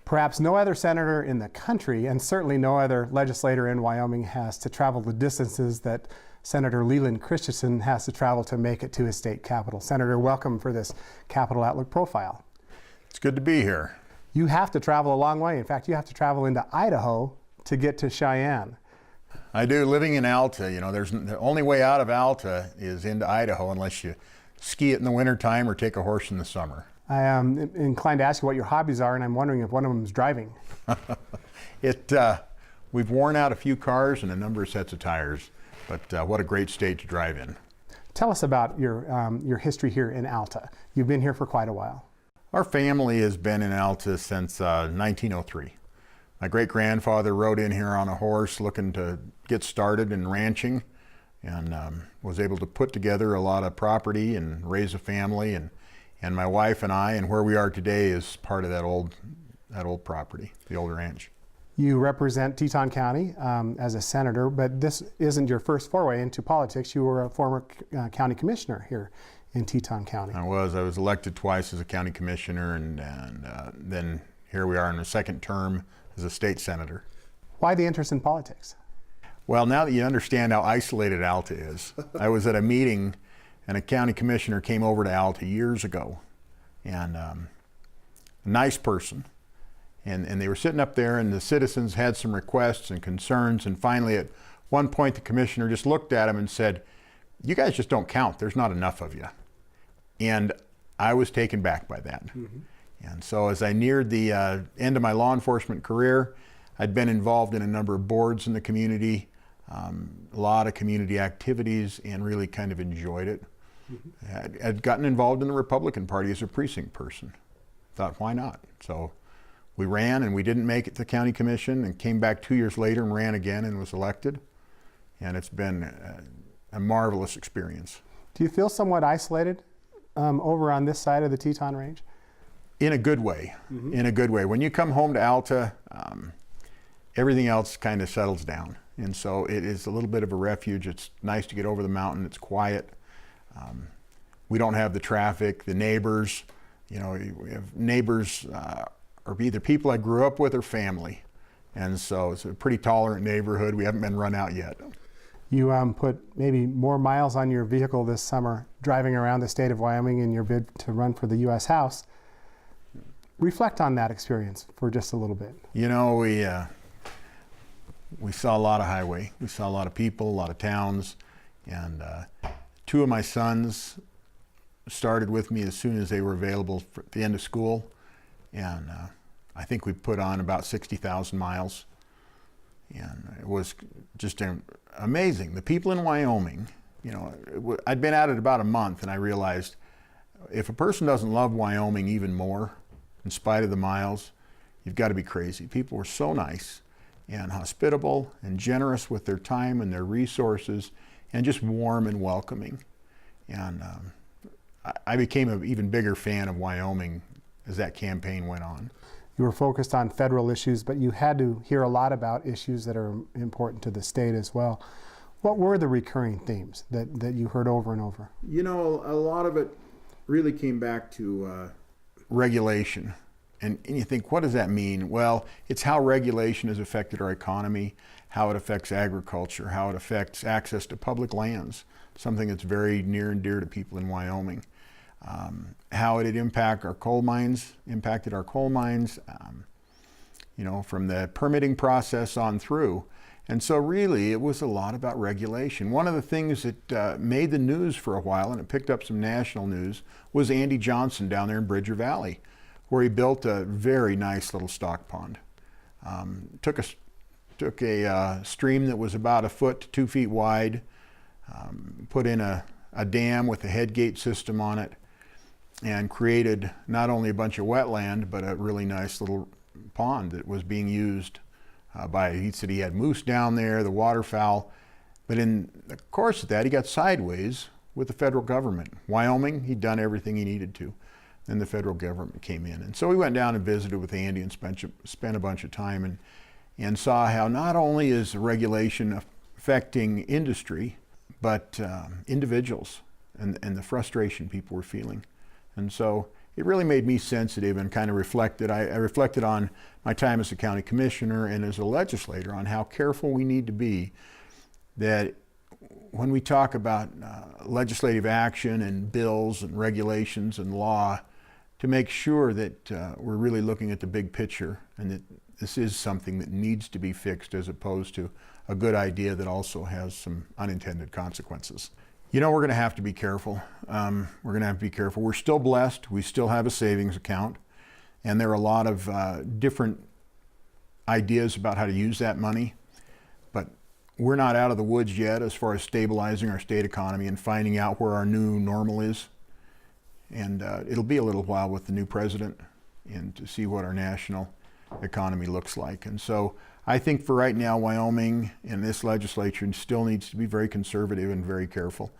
Perhaps no other senator in the country, and certainly no other legislator in Wyoming, has to travel the distances that Senator Leland Christensen has to travel to make it to his state capital. Senator, welcome for this Capital Outlook profile. It's good to be here. You have to travel a long way. In fact, you have to travel into Idaho to get to Cheyenne. I do. Living in Alta, you know, the only way out of Alta is into Idaho unless you ski it in the wintertime or take a horse in the summer. I am inclined to ask you what your hobbies are, and I'm wondering if one of them is driving. We've worn out a few cars and a number of sets of tires, but what a great state to drive in. Tell us about your history here in Alta. You've been here for quite a while. Our family has been in Alta since 1903. My great-grandfather rode in here on a horse looking to get started in ranching, and was able to put together a lot of property and raise a family, and my wife and I, and where we are today is part of that old property, the old ranch. You represent Teton County as a senator, but this isn't your first foray into politics. You were a former county commissioner here in Teton County. I was elected twice as a county commissioner, and then here we are in a second term as a state senator. Why the interest in politics? Well, now that you understand how isolated Alta is, I was at a meeting and a county commissioner came over to Alta years ago, and a nice person. And they were sitting up there, and the citizens had some requests and concerns, and finally at one point the commissioner just looked at him and said, "You guys just don't count. There's not enough of you." And I was taken back by that. Mm-hmm. And so as I neared the end of my law enforcement career, I'd been involved in a number of boards in the community, a lot of community activities, and really kind of enjoyed it. Mm-hmm. I'd gotten involved in the Republican Party as a precinct person. Thought, why not? So we ran, and we didn't make it to county commission, and came back 2 years later and ran again and was elected. And it's been a marvelous experience. Do you feel somewhat isolated over on this side of the Teton Range? In a good way. Mm-hmm. In a good way. When you come home to Alta, everything else kind of settles down. And so it is a little bit of a refuge. It's nice to get over the mountain. It's quiet. We don't have the traffic, the neighbors. You know, we have neighbors are either people I grew up with or family. And so it's a pretty tolerant neighborhood. We haven't been run out yet. You put maybe more miles on your vehicle this summer driving around the state of Wyoming in your bid to run for the U.S. House. Reflect on that experience for just a little bit. You know, we saw a lot of highway. We saw a lot of people, a lot of towns, and two of my sons started with me as soon as they were available for the end of school, and I think we put on about 60,000 miles, and it was just amazing. The people in Wyoming, you know, I'd been at it about a month, and I realized if a person doesn't love Wyoming even more, in spite of the miles, you've got to be crazy. People were so nice and hospitable and generous with their time and their resources, and just warm and welcoming. And I became an even bigger fan of Wyoming as that campaign went on. You were focused on federal issues, but you had to hear a lot about issues that are important to the state as well. What were the recurring themes that you heard over and over? You know, a lot of it really came back to regulation. And you think, what does that mean? Well, it's how regulation has affected our economy, how it affects agriculture, how it affects access to public lands, something that's very near and dear to people in Wyoming. How it had impacted our coal mines, you know, from the permitting process on through. And so really, it was a lot about regulation. One of the things that made the news for a while, and it picked up some national news, was Andy Johnson down there in Bridger Valley, where he built a very nice little stock pond. Took a stream that was about 1 foot to 2 feet wide, put in a dam with a head gate system on it, and created not only a bunch of wetland, but a really nice little pond that was being used he said he had moose down there, the waterfowl. But in the course of that, he got sideways with the federal government. Wyoming, he'd done everything he needed to. Then the federal government came in. And so we went down and visited with Andy and spent a bunch of time and saw how not only is regulation affecting industry, but individuals and the frustration people were feeling. And so it really made me sensitive and kind of reflected. I reflected on my time as a county commissioner and as a legislator on how careful we need to be that when we talk about legislative action and bills and regulations and law, to make sure that we're really looking at the big picture and that this is something that needs to be fixed as opposed to a good idea that also has some unintended consequences. You know, we're going to have to be careful. We're going to have to be careful. We're still blessed. We still have a savings account. And there are a lot of different ideas about how to use that money. But we're not out of the woods yet as far as stabilizing our state economy and finding out where our new normal is. And it'll be a little while with the new president and to see what our national economy looks like. And so I think for right now, Wyoming and this legislature still needs to be very conservative and very careful.